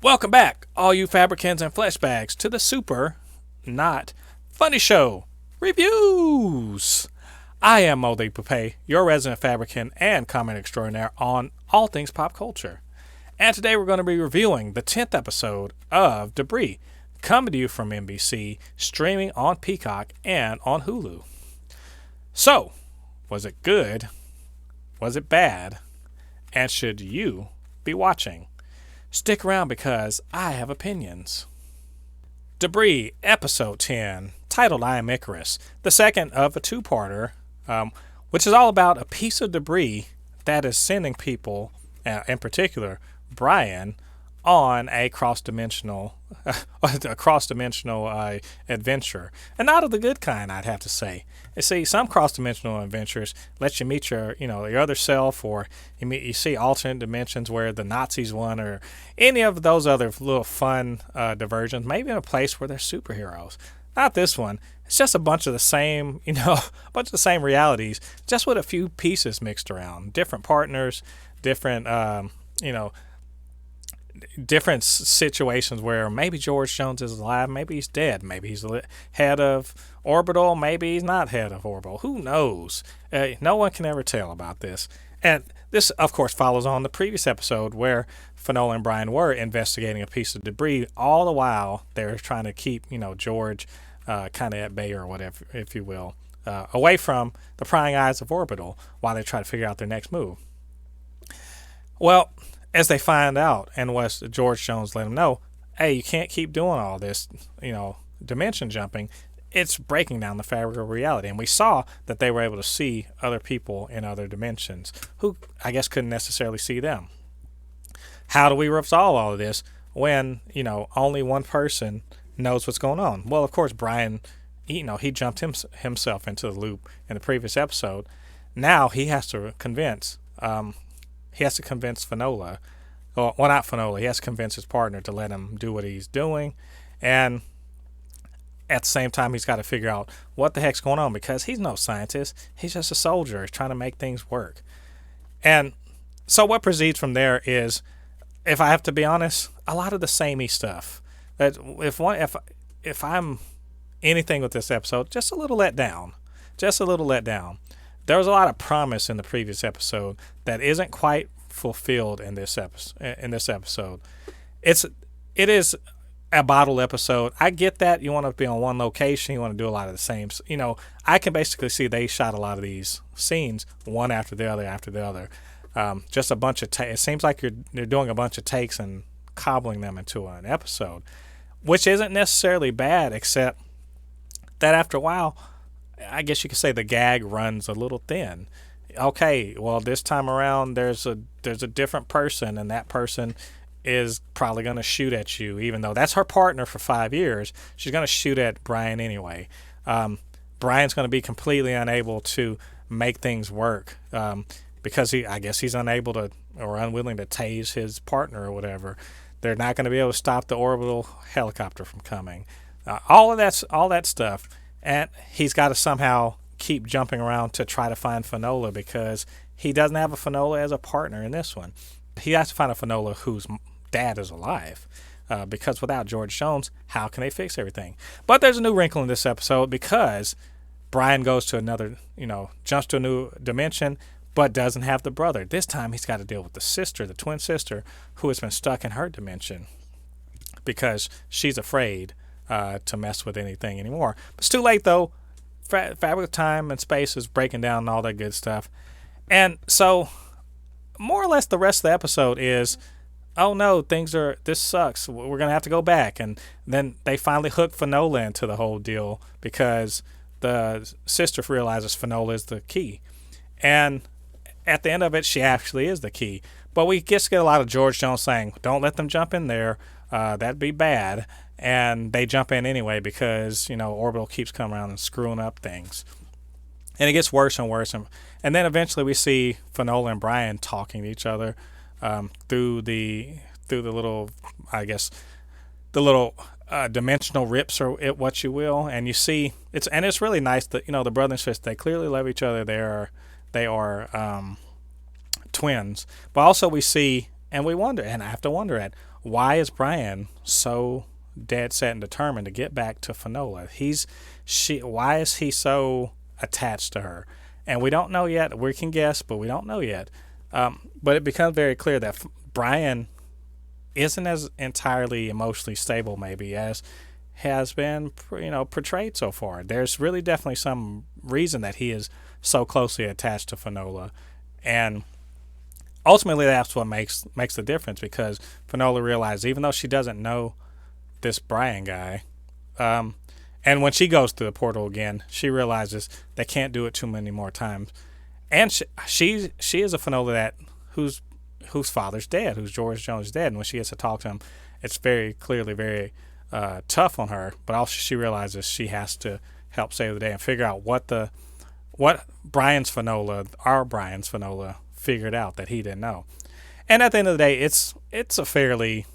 Welcome back, all you Fabricans and Fleshbags, to the Super Not Funny Show Reviews. I am Jen Thépuppét, your resident Fabricant and comment extraordinaire on all things pop culture. And today we're going to be reviewing the 10th episode of Debris, coming to you from NBC, streaming on Peacock and on Hulu. So, was it good? Was it bad? And should you be watching? Stick around because I have opinions. Debris, Episode 10, titled I Am Icarus, the second of a two-parter, which is all about a piece of debris that is sending people, in particular Brian, on a cross-dimensional adventure. And not of the good kind, I'd have to say. You see, some cross-dimensional adventures let you meet your other self, or you see alternate dimensions where the Nazis won, or any of those other little fun diversions, maybe in a place where they're superheroes. Not this one. It's just a bunch of the same, realities, just with a few pieces mixed around. Different partners, different situations where maybe George Jones is alive, maybe he's dead, maybe he's head of Orbital, maybe he's not head of Orbital. Who knows? No one can ever tell about this. And this, of course, follows on the previous episode where Finola and Brian were investigating a piece of debris. All the while, they're trying to keep, George kind of at bay or whatever, if you will, away from the prying eyes of Orbital while they try to figure out their next move. Well, as they find out, and what George Jones let them know, hey, you can't keep doing all this, dimension jumping. It's breaking down the fabric of reality. And we saw that they were able to see other people in other dimensions who, I guess, couldn't necessarily see them. How do we resolve all of this when, only one person knows what's going on? Well, of course, Brian, he jumped himself into the loop in the previous episode. Now he has to convince Finola. Well, not Finola. He has to convince his partner to let him do what he's doing. And at the same time, he's got to figure out what the heck's going on, because he's no scientist. He's just a soldier. He's trying to make things work. And so what proceeds from there is, if I have to be honest, a lot of the samey stuff. That if I'm anything with this episode, just a little let down. There was a lot of promise in the previous episode that isn't quite fulfilled in this episode. It is a bottled episode. I get that you want to be on one location, you want to do a lot of the same. I can basically see they shot a lot of these scenes one after the other. Just a bunch of it seems like they're doing a bunch of takes and cobbling them into an episode, which isn't necessarily bad, except that after a while, I guess you could say the gag runs a little thin. Okay, well, this time around there's a different person, and that person is probably going to shoot at you, even though that's her partner for 5 years. She's going to shoot at Brian anyway. Brian's going to be completely unable to make things work because he's unable to, or unwilling to, tase his partner or whatever. They're not going to be able to stop the orbital helicopter from coming. All that stuff. And he's got to somehow keep jumping around to try to find Finola, because he doesn't have a Finola as a partner in this one. He has to find a Finola whose dad is alive, because without George Jones, how can they fix everything? But there's a new wrinkle in this episode, because Brian goes to jumps to a new dimension, but doesn't have the brother. This time he's got to deal with the twin sister, who has been stuck in her dimension because she's afraid to mess with anything anymore. But it's too late, though. Fabric of time and space is breaking down and all that good stuff. And so, more or less, the rest of the episode is, oh no, this sucks. We're going to have to go back. And then they finally hook Finola into the whole deal, because the sister realizes Finola is the key. And at the end of it, she actually is the key. But we just get a lot of George Jones saying, don't let them jump in there. That'd be bad. And they jump in anyway, because Orbital keeps coming around and screwing up things, and it gets worse and worse. And then eventually we see Finola and Brian talking to each other through the little, the little dimensional rips, or what you will. And you see it's really nice that the brother and sister, they clearly love each other. They are twins, but also we see, and we wonder, and I have to wonder why is Brian so dead set and determined to get back to Finola? Why is he so attached to her? And we don't know yet. We can guess, but we don't know yet. But it becomes very clear that Brian isn't as entirely emotionally stable, maybe, as has been, portrayed so far. There's really definitely some reason that he is so closely attached to Finola, and ultimately that's what makes the difference, because Finola realizes, even though she doesn't know this Brian guy, and when she goes through the portal again, she realizes they can't do it too many more times, and she is a Finola whose father's dead, who's George Jones dead, and when she gets to talk to him, it's very clearly very tough on her, but also she realizes she has to help save the day and figure out what Brian's Finola figured out that he didn't know. And at the end of the day, it's a fairly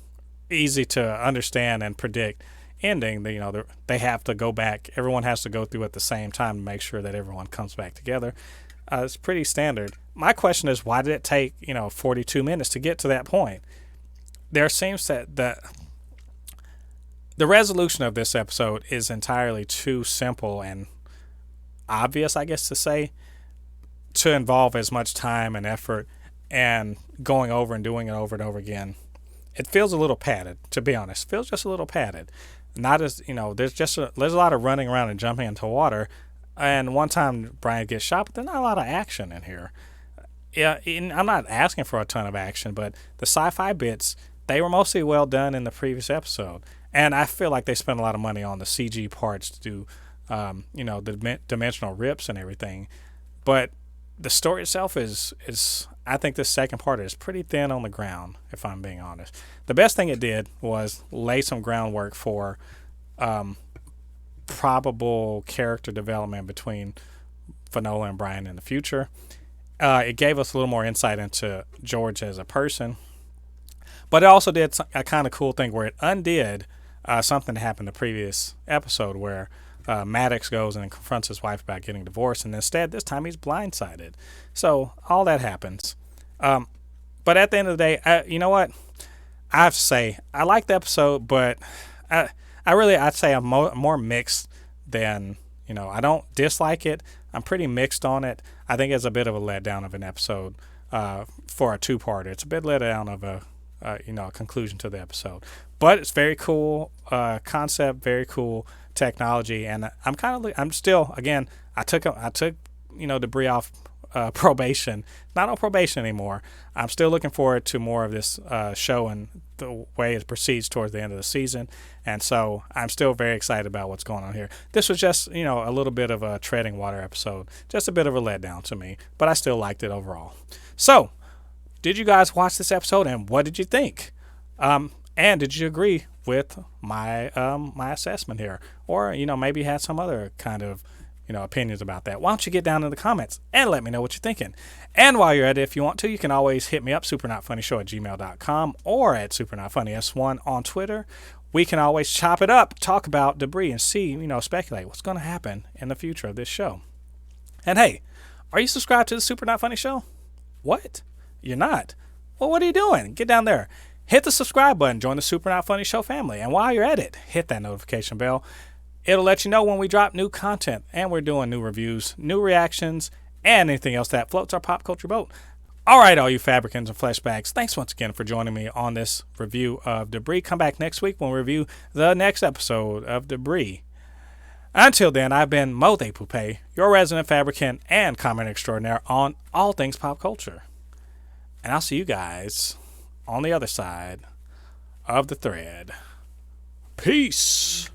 easy to understand and predict ending. They have to go back. Everyone has to go through at the same time to make sure that everyone comes back together. It's pretty standard. My question is, why did it take 42 minutes to get to that point? There seems that the resolution of this episode is entirely too simple and obvious, I guess to say, to involve as much time and effort and going over and doing it over and over again. It feels a little padded, to be honest. It feels just a little padded. Not as, there's a lot of running around and jumping into water. And one time Brian gets shot, but there's not a lot of action in here. Yeah, I'm not asking for a ton of action, but the sci-fi bits, they were mostly well done in the previous episode. And I feel like they spent a lot of money on the CG parts to do, the dimensional rips and everything. But the story itself is I think this second part is pretty thin on the ground, if I'm being honest. The best thing it did was lay some groundwork for probable character development between Finola and Brian in the future. It gave us a little more insight into George as a person. But it also did a kind of cool thing where it undid something that happened in the previous episode where Maddox goes and confronts his wife about getting divorced, and instead this time he's blindsided. So all that happens. But at the end of the day, you know what? I have to say, I like the episode, but I'd say I'm more mixed than, I don't dislike it. I'm pretty mixed on it. I think it's a bit of a letdown of an episode for a two-parter. It's a bit letdown of a conclusion to the episode. But it's very cool concept, very cool technology, and I'm still, again, I took Debris off probation. Not on probation anymore. I'm still looking forward to more of this show and the way it proceeds towards the end of the season, and so I'm still very excited about what's going on here. This was just, a little bit of a treading water episode, just a bit of a letdown to me, but I still liked it overall. So, did you guys watch this episode, and what did you think? And did you agree with my my assessment here? Or, maybe you had some other kind of, opinions about that. Why don't you get down in the comments and let me know what you're thinking? And while you're at it, if you want to, you can always hit me up, supernotfunnyshow@gmail.com or at supernotfunnys1 on Twitter. We can always chop it up, talk about Debris, and see, speculate what's going to happen in the future of this show. And hey, are you subscribed to the Super Not Funny Show? What? You're not? Well, what are you doing? Get down there. Hit the subscribe button. Join the Super Not Funny Show family. And while you're at it, hit that notification bell. It'll let you know when we drop new content. And we're doing new reviews, new reactions, and anything else that floats our pop culture boat. All right, all you Fabricans and Fleshbags, thanks once again for joining me on this review of Debris. Come back next week when we review the next episode of Debris. Until then, I've been Jen Thépuppét, your resident fabricant and comment extraordinaire on all things pop culture. And I'll see you guys on the other side of the thread. Peace.